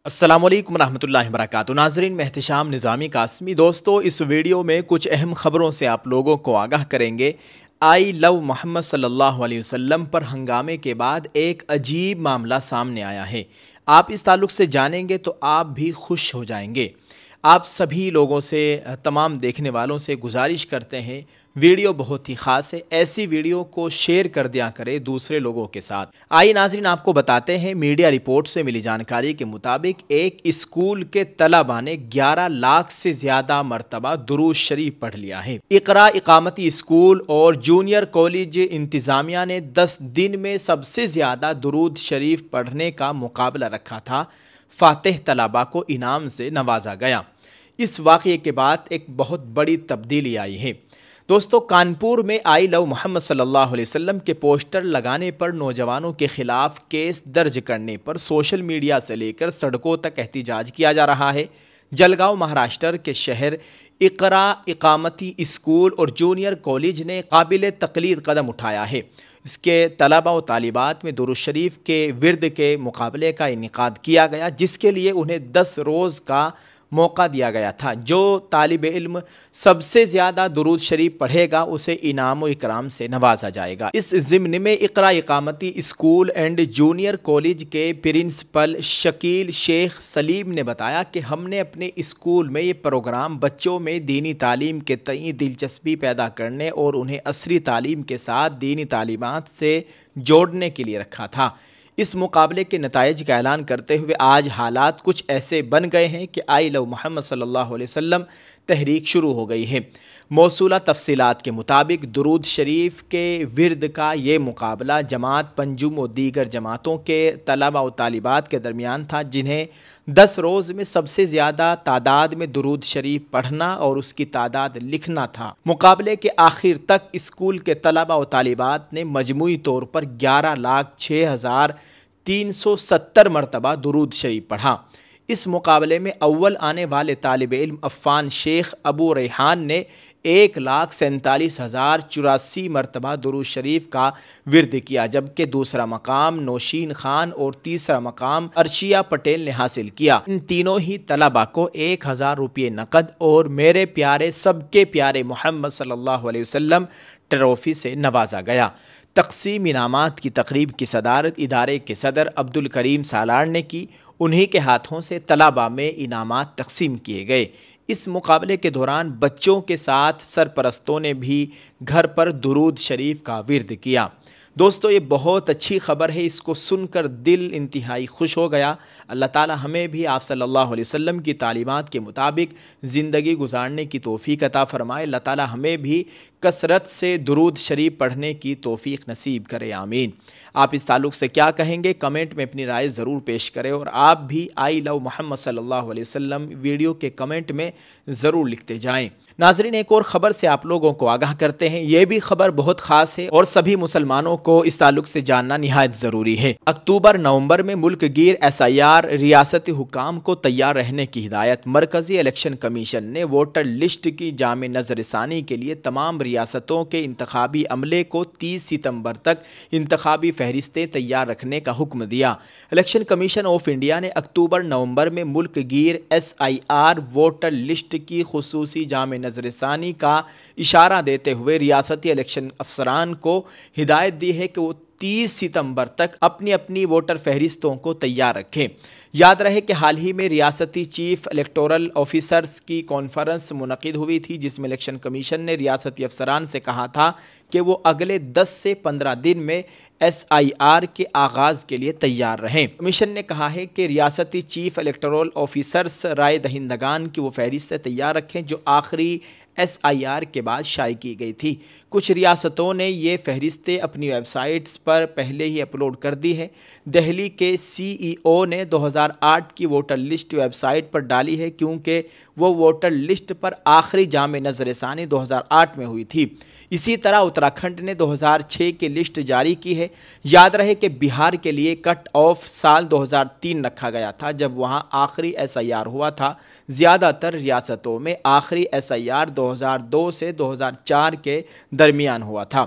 السلام علیکم ورحمۃ اللہ وبرکاتہ۔ ناظرین، میں احتشام نظامی قاسمی۔ دوستو، اس ویڈیو میں کچھ اہم خبروں سے آپ لوگوں کو آگاہ کریں گے۔ آئی لو محمد صلی اللہ علیہ وسلم پر ہنگامے کے بعد ایک عجیب معاملہ سامنے آیا ہے۔ آپ اس تعلق سے جانیں گے تو آپ بھی خوش ہو جائیں گے۔ آپ سبھی لوگوں سے، تمام دیکھنے والوں سے گزارش کرتے ہیں، ویڈیو بہت ہی خاص ہے، ایسی ویڈیو کو شیئر کر دیا کرے دوسرے لوگوں کے ساتھ۔ آئیے ناظرین، آپ کو بتاتے ہیں، میڈیا رپورٹ سے ملی جانکاری کے مطابق ایک اسکول کے طلباء نے 11 لاکھ سے زیادہ مرتبہ درود شریف پڑھ لیا ہے۔ اقرا اقامتی اسکول اور جونیئر کالج انتظامیہ نے 10 دن میں سب سے زیادہ درود شریف پڑھنے کا مقابلہ رکھا تھا۔ فاتح طلباء کو انعام سے نوازا گیا۔ اس واقعے کے بعد ایک بہت بڑی تبدیلی آئی ہے۔ دوستو، کانپور میں آئی لو محمد صلی اللہ علیہ وسلم کے پوسٹر لگانے پر نوجوانوں کے خلاف کیس درج کرنے پر سوشل میڈیا سے لے کر سڑکوں تک احتجاج کیا جا رہا ہے۔ جلگاؤں مہاراشٹر کے شہر اقرا اقامتی اسکول اور جونیئر کالج نے قابل تقلید قدم اٹھایا ہے۔ اس کے طلباء و طالبات میں درود شریف کے ورد کے مقابلے کا انعقاد کیا گیا، جس کے لیے انہیں 10 روز کا موقع دیا گیا تھا۔ جو طالب علم سب سے زیادہ درود شریف پڑھے گا اسے انعام و اکرام سے نوازا جائے گا۔ اس ضمن میں اقرا اقامتی اسکول اینڈ جونیئر کالج کے پرنسپل شکیل شیخ سلیم نے بتایا کہ ہم نے اپنے اسکول میں یہ پروگرام بچوں میں دینی تعلیم کے تئیں دلچسپی پیدا کرنے اور انہیں عصری تعلیم کے ساتھ دینی تعلیمات سے جوڑنے کے لیے رکھا تھا۔ اس مقابلے کے نتائج کا اعلان کرتے ہوئے آج حالات کچھ ایسے بن گئے ہیں کہ آئی لو محمد صلی اللہ علیہ وسلم تحریک شروع ہو گئی ہے۔ موصولہ تفصیلات کے مطابق درود شریف کے ورد کا یہ مقابلہ جماعت پنجم و دیگر جماعتوں کے طلباء و طالبات کے درمیان تھا، جنہیں 10 روز میں سب سے زیادہ تعداد میں درود شریف پڑھنا اور اس کی تعداد لکھنا تھا۔ مقابلے کے آخر تک اسکول کے طلباء و طالبات نے مجموعی طور پر 11,06,370 مرتبہ درود شریف پڑھا۔ اس مقابلے میں اول آنے والے طالب علم عفان شیخ ابو ریحان نے 1,47,084 مرتبہ درود شریف کا ورد کیا، جبکہ دوسرا مقام نوشین خان اور تیسرا مقام ارشیہ پٹیل نے حاصل کیا۔ ان تینوں ہی طلباء کو 1,000 روپے نقد اور میرے پیارے سب کے پیارے محمد صلی اللہ علیہ وسلم ٹرافی سے نوازا گیا۔ تقسیم انعامات کی تقریب کی صدارت ادارے کے صدر عبدالکریم سالار نے کی۔ انہی کے ہاتھوں سے طلباء میں انعامات تقسیم کیے گئے۔ اس مقابلے کے دوران بچوں کے ساتھ سرپرستوں نے بھی گھر پر درود شریف کا ورد کیا۔ دوستو، یہ بہت اچھی خبر ہے، اس کو سن کر دل انتہائی خوش ہو گیا۔ اللہ تعالی ہمیں بھی آپ صلی اللہ علیہ وسلم کی تعلیمات کے مطابق زندگی گزارنے کی توفیق عطا فرمائے۔ اللہ تعالی ہمیں بھی کثرت سے درود شریف پڑھنے کی توفیق نصیب کرے، آمین۔ آپ اس تعلق سے کیا کہیں گے؟ کمنٹ میں اپنی رائے ضرور پیش کریں، اور آپ بھی آئی لو محمد صلی اللہ علیہ وسلم ویڈیو کے کمنٹ میں ضرور لکھتے جائیں۔ ناظرین، ایک اور خبر سے آپ لوگوں کو آگاہ کرتے ہیں۔ یہ بھی خبر بہت خاص ہے اور سبھی مسلمانوں کو اس تعلق سے جاننا نہایت ضروری ہے۔ اکتوبر نومبر میں ملک گیر SIR ریاستی حکام کو تیار رہنے کی ہدایت۔ مرکزی الیکشن کمیشن نے ووٹر لسٹ کی جامع نظر ثانی کے لیے تمام ریاستوں کے انتخابی عملے کو 30 ستمبر تک انتخابی فہرستیں تیار رکھنے کا حکم دیا۔ الیکشن کمیشن آف انڈیا نے اکتوبر نومبر میں ملک گیر SIR ووٹر لسٹ کی خصوصی جامع نظر ثانی کا اشارہ دیتے ہوئے ریاستی الیکشن افسران کو ہدایت دی ہے کہ وہ 30 ستمبر تک اپنی اپنی ووٹر فہرستوں کو تیار رکھیں۔ یاد رہے کہ حال ہی میں ریاستی چیف الیکٹورل آفیسرز کی کانفرنس منعقد ہوئی تھی، جس میں الیکشن کمیشن نے ریاستی افسران سے کہا تھا کہ وہ اگلے 10 سے 15 دن میں SIR کے آغاز کے لیے تیار رہیں۔ کمیشن نے کہا ہے کہ ریاستی چیف الیکٹورل آفیسرز رائے دہندگان کی وہ فہرستیں تیار رکھیں جو آخری SIR کے بعد شائع کی گئی تھی۔ کچھ ریاستوں نے یہ فہرستیں اپنی ویب سائٹس پر پہلے ہی اپلوڈ کر دی ہے۔ دہلی کے CEO نے 2008 کی ووٹر لسٹ ویب سائٹ پر ڈالی ہے، کیونکہ وہ ووٹر لسٹ پر آخری جامع نظر ثانی 2008 میں ہوئی تھی۔ اسی طرح اتراکھنڈ نے 2006 کی لسٹ جاری کی ہے۔ یاد رہے کہ بہار کے لیے کٹ آف سال 2003 رکھا گیا تھا، جب وہاں آخری SIR ہوا تھا۔ زیادہ تر ریاستوں میں آخری SIR 2002 سے 2004 کے درمیان ہوا تھا۔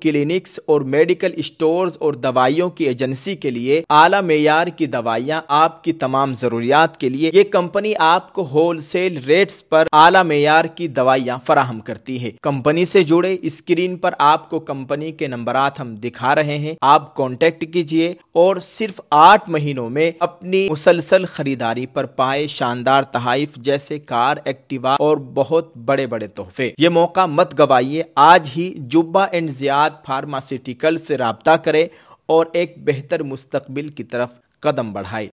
کلینکس اور میڈیکل اسٹورز اور دوائیوں کی ایجنسی کے لیے اعلیٰ معیار کی دوائیاں آپ کی تمام ضروریات کے لیے یہ کمپنی آپ کو ہول سیل ریٹس پر اعلیٰ معیار کی دوائیاں فراہم کرتی ہے۔ کمپنی سے جڑے اسکرین پر آپ کو کمپنی کے نمبرات ہم دکھا رہے ہیں، آپ کانٹیکٹ کیجئے اور صرف 8 مہینوں میں اپنی مسلسل خریداری پر پائے شاندار تحائف جیسے کار، ایکٹیوا اور بہت بڑے بڑے تحفے۔ یہ موقع مت گوائیے، آج ہی جبہ اینڈ زیاد فارماسیوٹیکل سے رابطہ کریں اور ایک بہتر مستقبل کی طرف قدم بڑھائیں۔